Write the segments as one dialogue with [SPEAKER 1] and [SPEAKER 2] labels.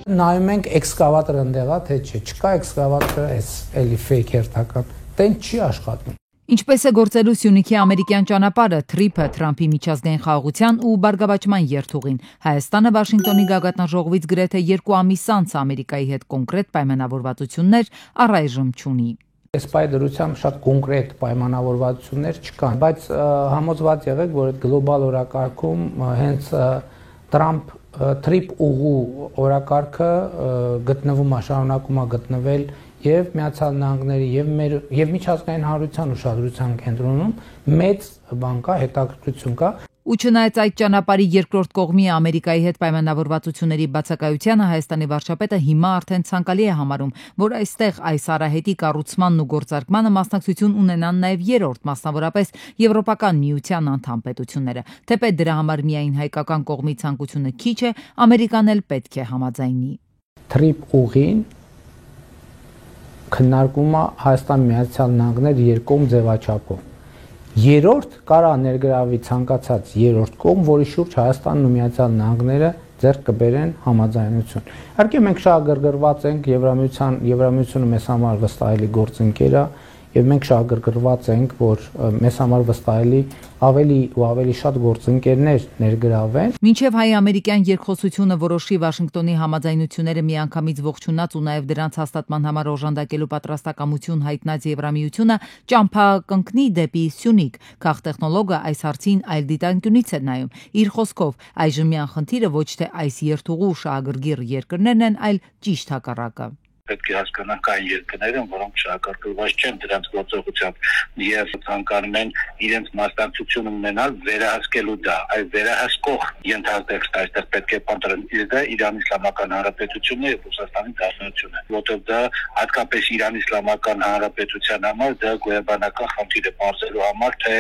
[SPEAKER 1] Նայում ենք էքսկավատորը ընդեղա, թե չէ, չկա էքսկավատորը, էս էլի ֆեյք հերթական, տեն չի աշխատում։
[SPEAKER 2] Ինչպես է գործելու Սյունիքի ամերիկյան ճանապարհը, թրիփը Թրամփի միջազգային խաղաղության ու բարգավաճման երթուղին։ Հայաստանը Վաշինգտոնի գագաթնաժողովից գրեթե 2 ամիս անց Ամերիկայի հետ կոնկրետ պայմանավորվածություններ առայժմ չունի։
[SPEAKER 1] Այս պայմանավորությամբ շատ կոնկրետ պայմանավորվածություններ չկան, բայց համոզված եղեք, որ այդ գլոբալ օրակարգում հենց Թրամփ-թրիփ ուղու օրակարգը գտնվում է, շարունակում է գտնվել եւ Միացյալ Նահանգների եւ միջազգային հանրության ուշադրության կենտրոնում մեծ բան կա, հետաքրքրություն կա։
[SPEAKER 2] Ու չնայած այդ ճանապարհի երկրորդ կողմի Ամերիկայի հետ պայմանավորվածությունների բացակայությանը Հայաստանի վարչապետը հիմա արդեն ցանկալի է համարում, որ այստեղ այս արահետի կառուցմանն ու գործարկմանը մասնակցություն ունենան նաև երրորդ, մասնավորապես Եվրոպական միության անդամ պետությունները։ Թեպետ դրա համար միայն հայկական կողմի ցանկությունը քիչ է, Ամերիկան էլ պետք է համաձայնի։
[SPEAKER 1] Թրիփ ուղին քննարկվում է Հայաստան-Միացյալ Նահանգներ երկկողմ ձևաչափով։ Երրորդ կարա ներգրավի ցանկացած երրորդ կողմ, որի շուրջ Հայաստանն ու Միացյալ Նահանգները ձեռք կբերեն համաձայնություն։ Իհարկե մենք շատ գրգռված ենք Եվրամիությունը մեզ համար վստահելի գործընկեր է, եւ մենք շատ գրգռված ենք, որ մեզ համար վստահելի ավելի ու ավելի շատ գործընկերներ ներգրավեն։
[SPEAKER 2] Մինչև հայ-ամերիկյան երկխոսությունը որոշի Վաշինգտոնի համաձայնությունները միանգամից ողջունած ու նաև դրանց հաստատման համար օժանդակելու պատրաստակամություն հայտնած Եվրամիությունը ճամփա կընկնի դեպի Սյունիք։ Քաղտեխնոլոգը այս հարցին այլ դիտանկյունից է նայում։ Իր խոսքով այժմյան խնդիրը ոչ թե այս երթուղու շահագրգիռ երկրներն են, այլ ճիշտ հակառակը։
[SPEAKER 3] Պետք է հասկանան կային երկրներ են, որոնք շահագրգռված չեն դրանց գործողությամբ եւ ցանկանում են իրենց մասնակցություն ունենալ վերահսկելու դա։ Այս վերահսկող ենթատեքստը այստեղ պետք է պատրաստել դա Իրանի Իսլամական Հանրապետությունն եւ Ռուսաստանի Դաշնությունը, որտեղ դա հատկապես Իրանի Իսլամական Հանրապետության համար դա գոյաբանական խնդիր է բարձելու համար, թե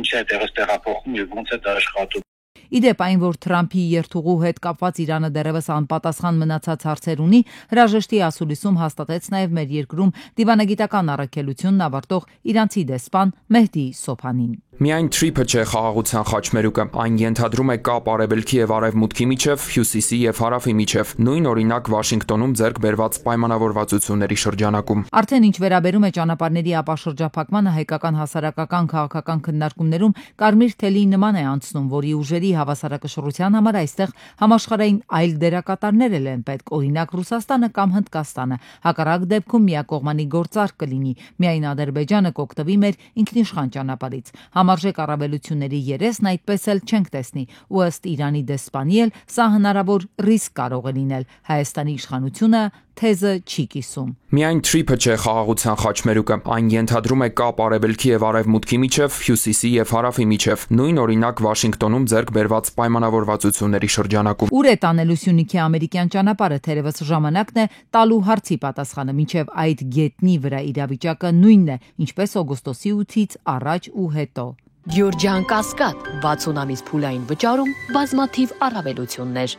[SPEAKER 3] ինչ է տեղից տեղափոխում եւ ոնց է դա աշխատում։
[SPEAKER 2] Իդեպ այն, որ Թրամփի երթուղու հետ կապված Իրանը դեռևս անպատասխան մնացած հարցեր ունի, հրաժեշտի ասուլիսում հաստատեց նաև մեր երկրում դիվանագիտական առաքելությունն ավարտող իրանցի դեսպան Մեհդի Սոփանին։
[SPEAKER 4] Միայն թրիփը չէ խաղաղության խաչմերուկը, այն ենթադրում է կապ արևելքի եւ արևմուտքի միջև, հյուսիսի եւ հարավի միջև, նույն օրինակ Վաշինգտոնում ձեռք բերված պայմանավորվածությունների շրջանակում։
[SPEAKER 2] Արդեն ինչ վերաբերում է ճանապարհների ապաշրջափակմանը, հայկական հասարակական քաղաքական քննարկումներում կարմիր թելի նման է անցնում, որի ուժերի հավասարակշռության համար այստեղ համաշխարհային այլ դերակատարներ են պետք, օրինակ Ռուսաստանը կամ Հնդկաստանը։ Հակառակ դեպքում միակողմանի գործարք կլինի, միայն Ադրբեջանը կօգտվի մեր ինքնիշխան ճանապարհից։ Համարժեք առավելությունների երեսն այդպես էլ չենք տեսնի, ու ըստ Իրանի դեսպանի էլ սա հնարավոր ռիսկ կարող է լինել։ Հայաստանի իշխանությունը թեզը չի կիսում։
[SPEAKER 4] Միայն թրիփը չէ խաղաղության խաչմերուկը, այն ենթադրում է կապ արևելքի եւ արևմուտքի միջև, հյուսիսի եւ հարավի միջև, նույն օրինակ Վաշինգտոնում ձեռք բերված պայմանավորվածությունների շրջանակում։
[SPEAKER 2] Ուր է տանելու Սյունիքի ամերիկյան ճանապարհը, թերևս ժամանակն է տալու հարցի պատասխանը, մինչև այդ գետնի վրա իրավիճակը նույնն է, ինչպես օգոստոսի 8-ից առաջ ու հետո։
[SPEAKER 5] Գյուրջյան Կասկադ 60 ամիս փուլային վճարում բազմաթիվ առավելություններ։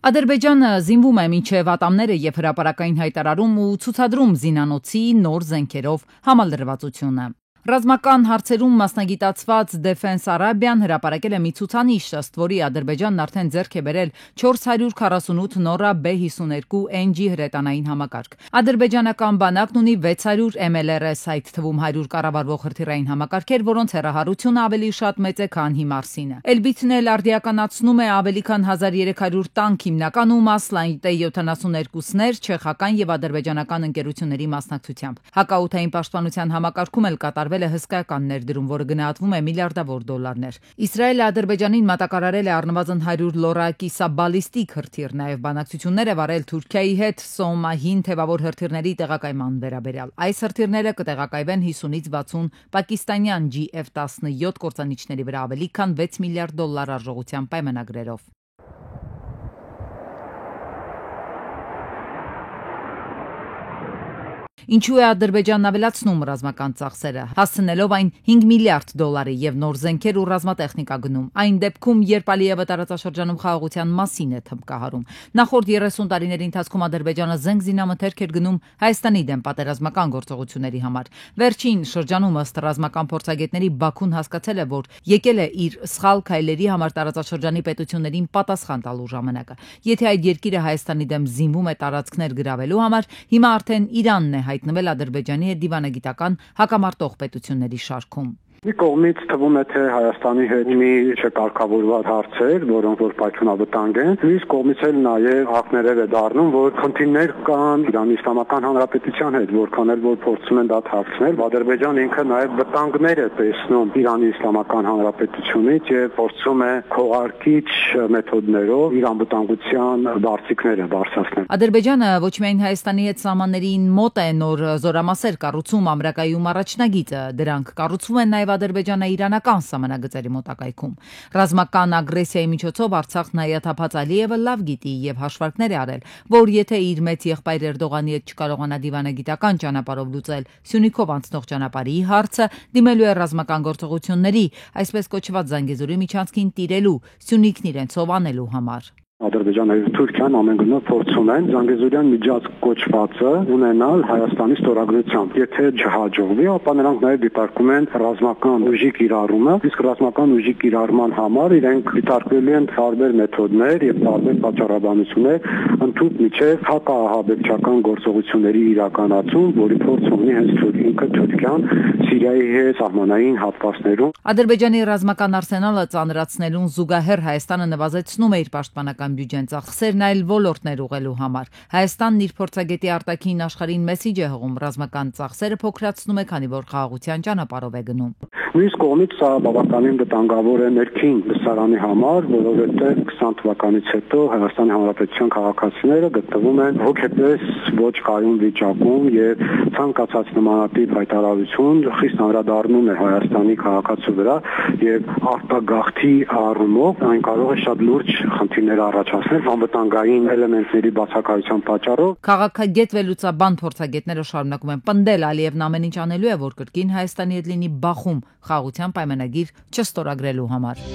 [SPEAKER 2] Ադրբեջանը զինվում է մինչև ատամները եւ հրապարակային հայտարարում ու ցուցադրում զինանոցի նոր զենքերով համալրվածությունը։ Ռազմական հարցերում մասնագիտացված Defense Arabian հրապարակել է մի ցուցանիշ, ըստ որի Ադրբեջանն արդեն ձեռք է բերել 448 նորա B-52 NG հրետանային համակարգ։ Ադրբեջանական բանակն ունի 600 MLRS, այդ թվում 100 կառավարվող հրթիռային համակարգեր, որոնց հեռահարությունը ավելի շատ մեծ է, քան Հիմարսինը։ Էլբիթն էլ արդիականացնում է ավելի քան 1300 տանկ, հիմնական ու Մասլայն T-72-ներ չեխական եւ ադրբեջանական ընկերությունների մասնակցությամբ։ Հակաօդային պաշտպանության համակարգում էլ կատարվել է հսկայական ներդրում, որը գնահատվում է միլիարդավոր դոլարներ։ Իսրայելը Ադրբեջանին մատակարարել է առնվազն 100 լորա կիսաբալիստիկ հրթիռ, նաև բանակցություններ է վարել Թուրքիայի հետ Սոմահին թևավոր հրթիռների տեղակայման վերաբերյալ։ Այս հրթիռները կտեղակայվեն 50-ից 60 պակիստանյան GF-17 կործանիչների վրա ավելի քան 6 միլիարդ դոլար արժողությամբ պայմանագրերով։ Ինչու է Ադրբեջանն ավելացնում ռազմական ծախսերը, հասցնելով այն 5 միլիարդ դոլարի եւ նոր զենքեր ու ռազմատեխնիկա գնում։ Այն դեպքում, երբ Ալիևը տարածաշրջանում խաղաղության մասին է թմբկահարում։ Նախորդ 30 տարիների ընթացքում Ադրբեջանը զենք զինամթերք էր գնում Հայաստանի դեմ պատերազմական գործողությունների համար։ Վերջին շրջանում ըստ ռազմական փորձագետների Բաքուն հասկացել է, որ եկել է իր սխալ քայլերի համար տարածաշրջանի պետություններին պատասխան տալու ժամանակը։ Եթե այդ երկիրը Հայաստանի դեմ զինվում է տարածքներ գրավելու համար, հիմա արդեն Իրանն է հայտնվել Ադրբեջանի հետ դիվանագիտական հակամարտող պետությունների շարքում։
[SPEAKER 6] Մի կողմից թվում է, թե Հայաստանի հետ մի չկարգավորված հարցեր, որոնք որ պայթյունավտանգ են, մյուս կողմից էլ նաև ակներև է դառնում, որ խնդիրներ կան Իրանի Իսլամական Հանրապետության հետ, որքան էլ որ փորձում են դա թաքցնել, Ադրբեջանը ինքը նաև վտանգներ է տեսնում Իրանի Իսլամական Հանրապետությունից եւ փորձում է քողարկիչ մեթոդներով իր անվտանգության բարձիկները բարձրացնել։
[SPEAKER 2] Ադրբեջանը ոչ միայն Հայաստանի հետ սահմաններին մոտ է նոր զորամասեր կառուցում ամրակայում առաջնագիծը, դրանք կառուցվում են նաև ադրբեջանա-իրանական սահմանագծերի մոտակայքում։ Ռազմական ագրեսիայի միջոցով Արցախն հայաթափած Ալիևը լավ գիտի եւ հաշվարկներ է արել, որ եթե իր մեծ եղբայր Էրդողանի հետ չկարողանա դիվանագիտական ճանապարհով լուծել Սյունիքով անցնող ճանապարհի հարցը, դիմելու է ռազմական գործողությունների, այսպես կոչված Զանգեզուրի միջանցքին տիրելու, Սյունիքն իրենցով անելու համար։
[SPEAKER 6] Ադրբեջանը եւ Թուրքիան ամեն գնով փորձում են Զանգեզուրյան միջանցք կոչվածը ունենալ Հայաստանի ստորագրությամբ։ Եթե չհաջողվի, ապա նրանք նաեւ դիտարկում են ռազմական ուժի կիրառումը, իսկ ռազմական ուժի կիրառման համար իրենք դիտարկելու են տարբեր մեթոդներ եւ տարբեր պատճառաբանություններ, ընդհանուր միջև հակաահաբեկչական գործողությունների իրականացում, որի փորձ ունի հենց Թուրքիան Սիրիայի հետ սահմանային հատվածներում։
[SPEAKER 2] Ադրբեջանի ռազմական արսենալը ծանրացնելուն զուգահեռ Հայաստանը նվազեցնում է իր պաշտպանական բյուջեն, ծախսերն այլ ոլորտներ ուղղելու համար։ Հայաստանն իր փորձագետի արտաքին աշխարհին մեսիջ է հղում, ռազմական ծախսերը փոքրացնում է, քանի որ խաղաղության ճանապարհով է գնում։
[SPEAKER 6] Մյուս կողմից սա բավականին վտանգավոր է ներքին լսարանի համար, որովհետև 20 թվականից հետո Հայաստանի Հանրապետության քաղաքացիները գտնվում են հոգեպես ոչ կայուն վիճակում եւ ցանկացած նմանատիպ հայտարարություն խիստ անդրադառնում է Հայաստանի քաղաքացու վրա եւ արտագաղթի առումով այն կարող է շատ լուրջ խնդիրներ առաջացնել անվտանգային էլեմենտների բացակայության պատճառով։
[SPEAKER 2] Քաղաքագետ վերլուծաբան փորձագետները շարունակում են պնդել Ալիևն ամեն ինչ անելու է, որ կրկին Հայաստանի հետ լինի բախում խաղաղության պայմանագիր չստորագրելու համար։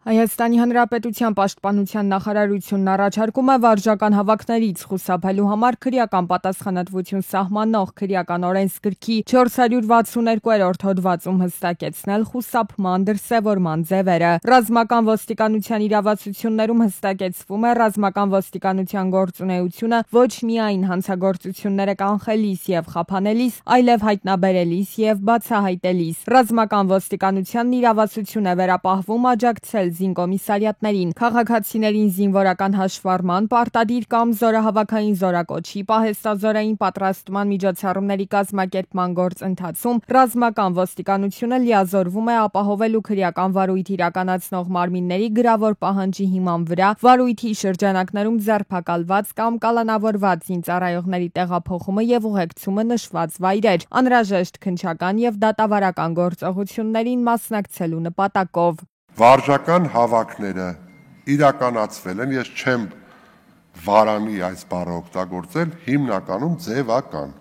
[SPEAKER 7] Հայաստանի Հանրապետության պաշտպանության նախարարությունն առաջարկում է վարժական հավաքներից խուսափելու համար քրեական պատասխանատվություն սահմանող քրեական օրենսգրքի 462-րդ հոդվածում հստակեցնել խուսափման դրսևորման ձևերը։ Ռազմական ոստիկանության իրավասություններում հստակեցվում է ռազմական ոստիկանության գործունեությունը ոչ միայն հանցագործությունները կանխելիս եւ խափանելիս, այլև հայտնաբերելիս եւ բացահայտելիս։ Ռազմական ոստիկանությանն իրավասություն է վերապահվում աջակցել զինկոմիսարիատներին, քաղաքացիներին զինվորական հաշվառման, պարտադիր կամ զորահավաքային զորակոչի, պահեստազորային պատրաստման միջոցառումների կազմակերպման գործընթացում ռազմական ոստիկանությունը լիազորվում է ապահովելու քրեական վարույթ իրականացնող մարմինների գրավոր պահանջի հիման վրա վարույթի շրջանակներում ձերբակալված կամ կալանավորված զինծառայողների տեղափոխումը եւ ուղեկցումը նշված վայրեր, անհրաժեշտ քննչական եւ դատավարական գործողություններին մասնակցելու նպատակով։
[SPEAKER 8] Վարժական հավաքները իրականացվել են, ես չեմ վարանի այս բառը օգտագործել, հիմնականում ձևական։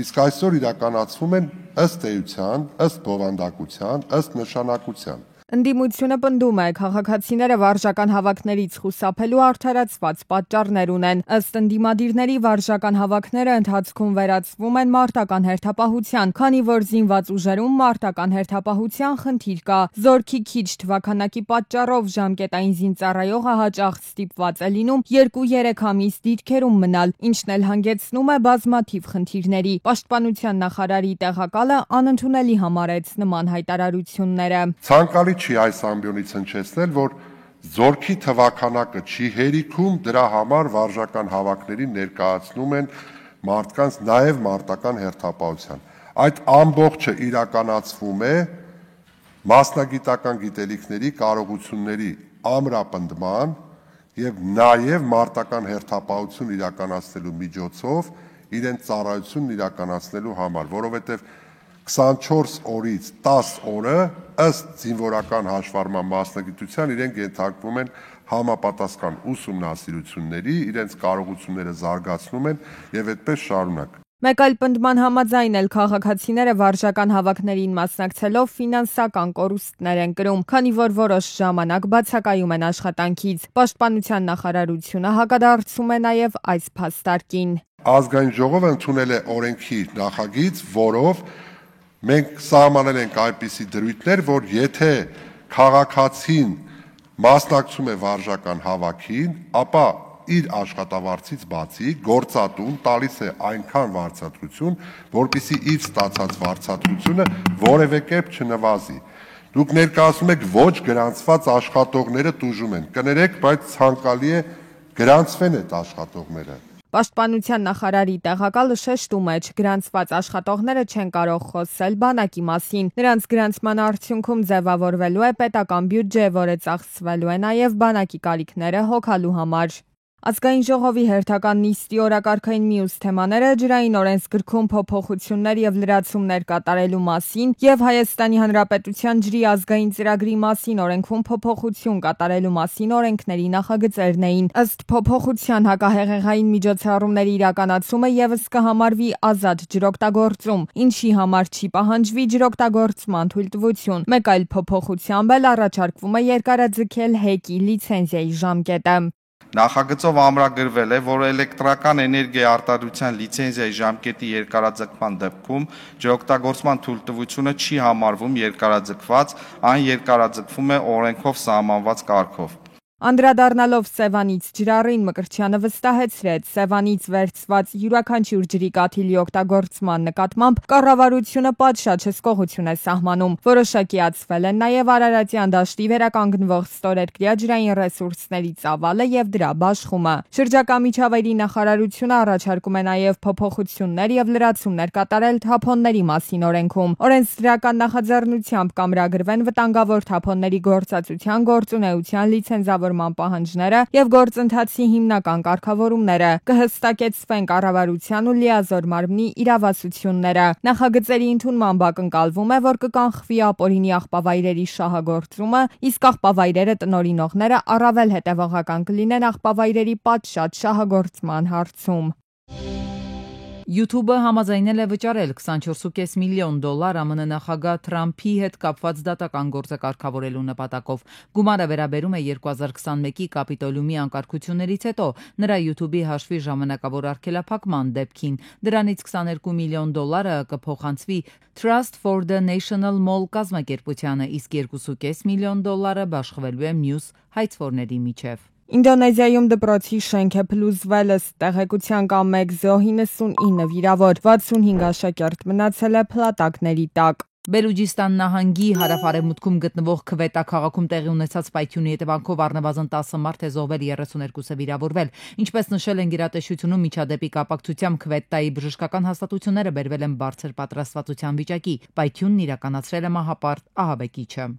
[SPEAKER 8] Իսկ այսօր իրականացվում են ըստ էության, ըստ բովանդակության, ըստ նշանակության։
[SPEAKER 7] Ընդդիմությունը պնդում է, քաղաքացիները վարժական հավաքներից խուսափելու արդարացված պատճառներ ունեն։ Ըստ ընդդիմադիրների վարժական հավաքները ընթացքում վերածվում են մարտական հերթապահության, քանի որ զինված ուժերում մարտական հերթապահության խնդիր կա։ Զորքի քիչ թվաքանակի պատճառով ժամկետային զինծառայողը հաճախ ստիպված է լինում 2-3 ամիս դիրքերում մնալ, ինչն էլ հանգեցնում է բազմաթիվ խնդիրների։ Պաշտպանության նախարարի տեղակալը անընդունելի համարեց նման հայտարարությունները։
[SPEAKER 8] Ցանկալի չի այս ամբիոնից հնչեցնել, որ զորքի թվաքանակը չի հերիքում, դրա համար վարժական հավաքներին ներկայացնում են մարդկանց նաև մարտական հերթապահության։ Այդ ամբողջը իրականացվում է մասնագիտական գիտելիքների, կարողությունների ամրապնդման եւ նաև մարտական հերթապահություն իրականացնելու միջոցով իրենց ծառայությունն իրականացնելու համար, որովհետեւ 24 օրից 10 օրը ըստ զինվորական հաշվառման մասնագիտության իրենք ենթարկվում են համապատասխան ուսումնասիրությունների, իրենց կարողությունները զարգացնում են եւ այդպես շարունակ։
[SPEAKER 7] Մեկ այլ պնդման համաձայն էլ քաղաքացիները վարժական հավաքներին մասնակցելով ֆինանսական կորուստներ են կրում, քանի որ որոշ ժամանակ բացակայում են աշխատանքից։ Պաշտպանության նախարարությունը հակադարձում է նաև այս փաստարկին։
[SPEAKER 8] Ազգային ժողովը ընդունել է օրենքի նախագիծ, որով մենք սահմանել ենք այնպիսի դրույթներ, որ եթե քաղաքացին մասնակցում է վարժական հավաքին, ապա իր աշխատավարձից բացի գործատուն տալիս է այնքան վարձատրություն, որպեսզի իր ստացած վարձատրությունը որևէ կերպ չնվազի։ Դուք ներկայացնում եք ոչ գրանցված աշխատողները տուժում են։ Կներեք, բայց ցանկալի է գրանցվեն այդ աշխատողները։
[SPEAKER 7] Պաշտպանության նախարարի տեղակալը շեշտում է, չգրանցված աշխատողները չեն կարող խոսել բանակի մասին։ Նրանց գրանցման արդյունքում ձևավորվելու է պետական բյուջե, որը ծախսվելու է նաև բանակի կարիքները հոգալու համար։ Ազգային ժողովի հերթական նիստի օրակարգային մյուս թեմաները ջրային օրենսգրքում փոփոխություններ եւ լրացումներ կատարելու մասին եւ Հայաստանի Հանրապետության ջրի ազգային ծրագրի մասին օրենքում փոփոխություն կատարելու մասին օրենքների նախագծերն էին։ Ըստ փոփոխության հակահեղեղային միջոցառումների իրականացումը եւս կհամարվի ազատ ջրօգտագործում, ինչի համար չի պահանջվի ջրօգտագործման թույլտվություն։ Մեկ այլ փոփոխությամբ էլ առաջարկվում է երկարաձգել ՀԵԿ-ի լիցենզիայի ժամկետը։
[SPEAKER 9] Նախագծով ամրագրվել է, որ էլեկտրական էներգիայի արտադրության լիցենզիայի ժամկետի երկարաձգման դեպքում ջրօգտագործման թույլտվությունը չի համարվում երկարաձգված, այն երկարաձգվում է օրենքով սահմանված կարգով։
[SPEAKER 7] Անդրադառնալով Սևանից ջրառին Մկրտչյանը վստահեցրեց, Սևանից վերցված յուրաքանչյուր ջրի կաթիլի օգտագործման նկատմամբ կառավարությունը պատշաճ հսկողություն է սահմանում։ Որոշակիացվել են նաև Արարատյան դաշտի վերականգնվող ստորերկրյա ջրային ռեսուրսների ծավալը եւ դրա բաշխումը։ Շրջակա միջավայրի նախարարությունը առաջարկում է նաև փոփոխություններ եւ լրացումներ կատարել թափոնների մասին օրենքում։ Օրենսդրական նախաձեռնությամբ կամրագրվեն վտանգավոր թափոնների գործածության գործունեության լիցենզավոր պահանջները եւ գործընթացի հիմնական կարգավորումները, կհստակեցվեն կառավարության ու լիազոր մարմնի իրավասությունները։ Նախագծերի ընդունման ակնկալվում է, որ կկանխվի ապօրինի աղբավայրերի շահագործումը, իսկ աղբավայրերը տնօրինողները առավել հետևողական կլինեն աղբավայրերի պատշաճ շահագործման հարցում։
[SPEAKER 2] YouTube-ը համաձայնել է վճարել $24.5 միլիոն ԱՄՆ նախագահ Թրամփի հետ կապված դատական գործը կարգավորելու նպատակով։ Գումարը վերաբերում է 2021-ի կապիտոլիումի անկարգություններից հետո նրա YouTube-ի հաշվի ժամանակավոր արգելափակման դեպքին։ Դրանից $22 միլիոն կփոխանցվի Trust for the National Mall կազմակերպությանը, իսկ $2.5 միլիոն բաշխվելու է մյուս հայցվորների միջև։
[SPEAKER 7] Ինդոնեզիայում դպրոցի շենք է փլուզվել, ըստ տեղեկության կա 1 զոհ, 99 վիրավոր, 65 աշակերտ մնացել է փլատակների տակ։
[SPEAKER 2] Բելուջիստան նահանգի հարավ-արևմուտքում գտնվող Քվետա քաղաքում տեղի ունեցած պայթյունի հետևանքով առնվազն 10 մարդ է զոհվել, 32-ը վիրավորվել։ Ինչպես նշել են գերատեսչությունում, միջադեպի կապակցությամբ Քվետայի բժշկական հաստատությունները բերվել են բարձր պատրաստվածության վիճակի։ Պայթյունն իրականացրել է մահապարտ ահաբեկիչը։